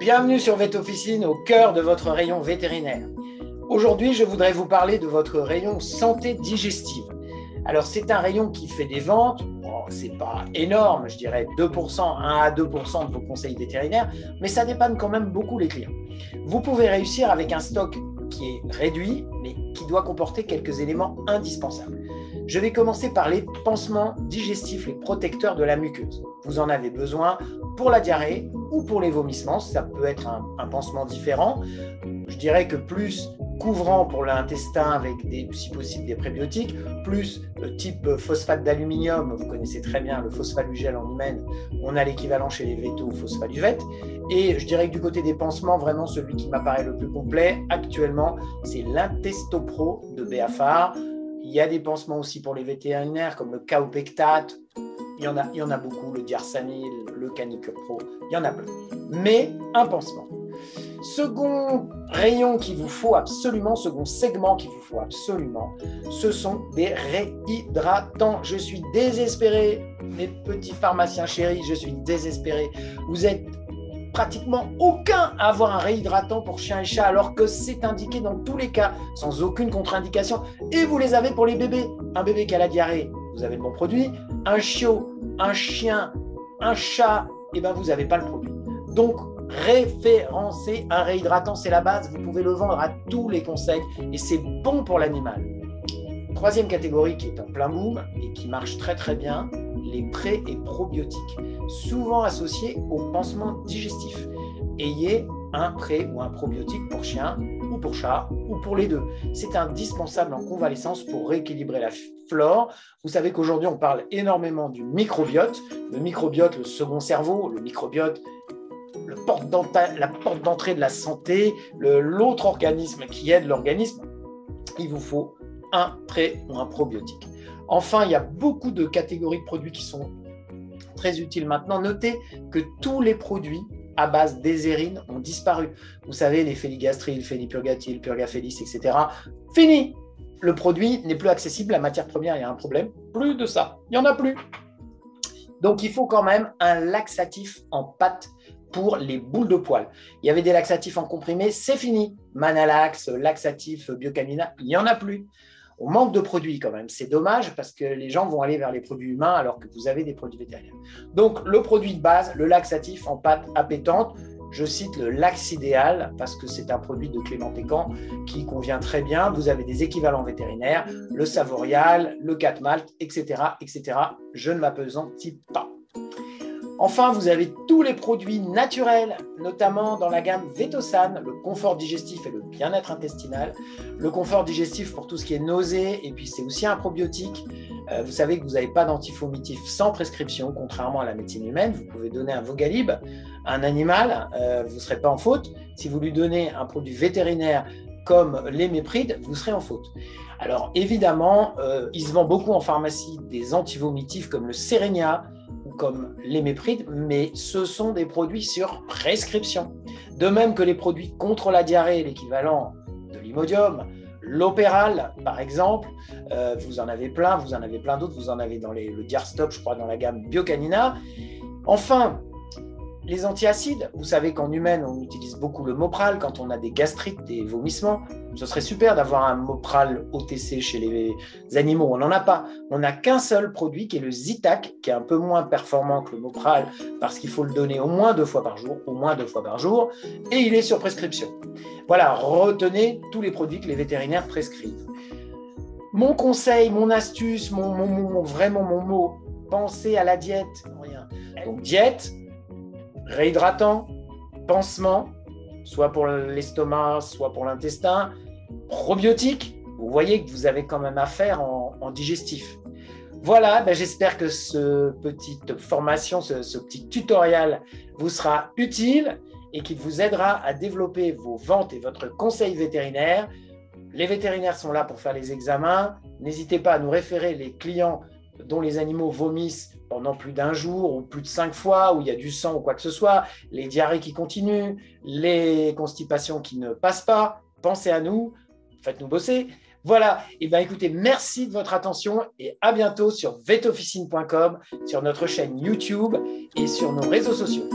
Bienvenue sur Vetofficine, au cœur de votre rayon vétérinaire. Aujourd'hui, je voudrais vous parler de votre rayon santé digestive. Alors, c'est un rayon qui fait des ventes, c'est pas énorme, je dirais 2%, 1 à 2% de vos conseils vétérinaires, mais ça dépanne quand même beaucoup les clients. Vous pouvez réussir avec un stock qui est réduit, mais qui doit comporter quelques éléments indispensables. Je vais commencer par les pansements digestifs, les protecteurs de la muqueuse. Vous en avez besoin pour la diarrhée ou pour les vomissements, ça peut être un pansement différent. Je dirais que plus couvrant pour l'intestin avec si possible des prébiotiques, plus type phosphate d'aluminium, vous connaissez très bien le phosphalugel en humaine, on a l'équivalent chez les vétos phosphaluvette. Et je dirais que du côté des pansements, vraiment celui qui m'apparaît le plus complet actuellement, c'est l'Intestopro de Béafar. Il y a des pansements aussi pour les vétérinaires comme le Kaopectate, il y en a beaucoup, le Diarsanil, le Canicure Pro, il y en a plein. Mais un pansement. Second rayon qu'il vous faut absolument, second segment qu'il vous faut absolument, ce sont des réhydratants. Je suis désespéré, mes petits pharmaciens chéris, je suis désespéré. Vous êtes pratiquement aucun à avoir un réhydratant pour chien et chat, alors que c'est indiqué dans tous les cas, sans aucune contre-indication. Et vous les avez pour les bébés. Un bébé qui a la diarrhée, vous avez le bon produit. Un chiot, un chien, un chat, et ben vous n'avez pas le produit. Donc, référencez un réhydratant, c'est la base. Vous pouvez le vendre à tous les conseils et c'est bon pour l'animal. Troisième catégorie qui est en plein boom et qui marche très très bien, les pré- et probiotiques, souvent associés au pansement digestif. Ayez un pré ou un probiotique pour chien ou pour chat ou pour les deux. C'est indispensable en convalescence pour rééquilibrer la flore. Vous savez qu'aujourd'hui on parle énormément du microbiote. Le microbiote, le second cerveau, le microbiote, la porte d'entrée de la santé, l'autre organisme qui aide l'organisme. Il vous faut un pré ou un probiotique. Enfin, il y a beaucoup de catégories de produits qui sont très utiles maintenant. Notez que tous les produits à base d'ézérine ont disparu. Vous savez, les féligastril, félipurgatil, purgafélis, etc. Fini! Le produit n'est plus accessible, la matière première, il y a un problème. Plus de ça, il n'y en a plus. Donc, il faut quand même un laxatif en pâte pour les boules de poils. Il y avait des laxatifs en comprimé, c'est fini. Manalax, laxatif, Biocanina, il n'y en a plus. On manque de produits quand même. C'est dommage parce que les gens vont aller vers les produits humains alors que vous avez des produits vétérinaires. Donc, le produit de base, le laxatif en pâte appétante, je cite le Laxidéal parce que c'est un produit de Clément Técan qui convient très bien. Vous avez des équivalents vétérinaires, le Savorial, le 4 Malt, etc., etc. Je ne m'appesantis pas. Enfin, vous avez tous les produits naturels, notamment dans la gamme Vetosan, le confort digestif et le bien-être intestinal. Le confort digestif pour tout ce qui est nausée, et puis c'est aussi un probiotique. Vous savez que vous n'avez pas d'antifomitif sans prescription, contrairement à la médecine humaine. Vous pouvez donner un Vogalib à un animal, vous ne serez pas en faute. Si vous lui donnez un produit vétérinaire comme les méprides, vous serez en faute. Alors évidemment, il se vend beaucoup en pharmacie des antivomitifs comme le Serenia, comme les méprides, mais ce sont des produits sur prescription. De même que les produits contre la diarrhée, l'équivalent de l'Imodium, l'Opéral, par exemple, vous en avez plein d'autres, vous en avez dans le Diarstop, je crois, dans la gamme Biocanina. Enfin, les antiacides, vous savez qu'en humaine, on utilise beaucoup le Mopral quand on a des gastrites, des vomissements. Ce serait super d'avoir un Mopral OTC chez les animaux. On n'en a pas. On n'a qu'un seul produit qui est le Zytac, qui est un peu moins performant que le Mopral parce qu'il faut le donner au moins 2 fois par jour, et il est sur prescription. Voilà, retenez tous les produits que les vétérinaires prescrivent. Mon conseil, mon astuce, vraiment mon mot, pensez à la diète. Donc diète, réhydratant, pansement, soit pour l'estomac, soit pour l'intestin, probiotique, vous voyez que vous avez quand même affaire en digestif. Voilà, j'espère que cette petite formation, ce petit tutoriel vous sera utile et qu'il vous aidera à développer vos ventes et votre conseil vétérinaire. Les vétérinaires sont là pour faire les examens. N'hésitez pas à nous référer les clients dont les animaux vomissent pendant plus d'1 jour ou plus de 5 fois, où il y a du sang ou quoi que ce soit, les diarrhées qui continuent, les constipations qui ne passent pas. Pensez à nous, faites-nous bosser. Voilà, et écoutez, merci de votre attention et à bientôt sur vetofficine.com, sur notre chaîne YouTube et sur nos réseaux sociaux.